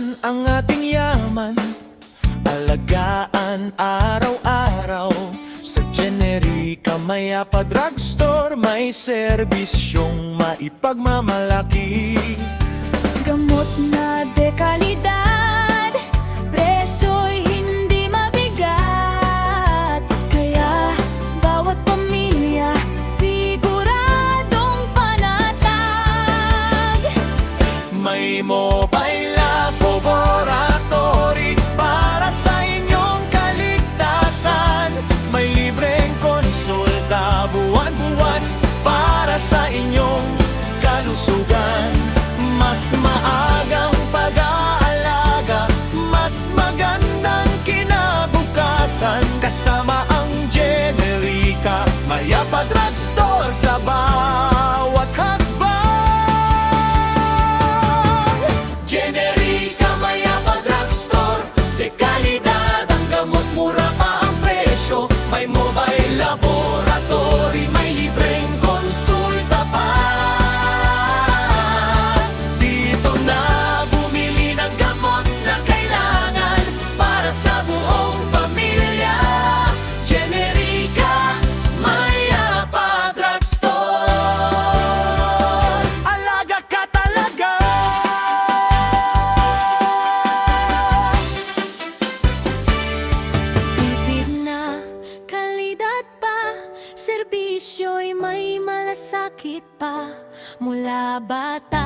Alagaan ang ating yaman, alagaan araw-araw. Sa Generika Mayapa Drugstore, may serbisyong maipagmamalaki. Gamot na dekalidad, presyo'y hindi mabigat. Kaya bawat pamilya siguradong panatag. May mobile laboratory para sa inyong kaligtasan. May libreng konsulta buwan-buwan para sa inyong kalusugan. Mas maagang pag-aalaga, mas magandang kinabukasan. Kasama ang Generika Mayapa Drugstore sa bawat hakbang. Generika Mayapa Drugstore, dekalidad ang gamot, mura pa ang presyo. May mobile laboratory, may libreng konsulta pa. Dito na bumili ng gamot na kailangan para sa buong pamilya. Generika Mayapa Drugstore, alaga ka talaga. Tipid na kalidad pa, serbisyo'y may malasakit pa. Mula bata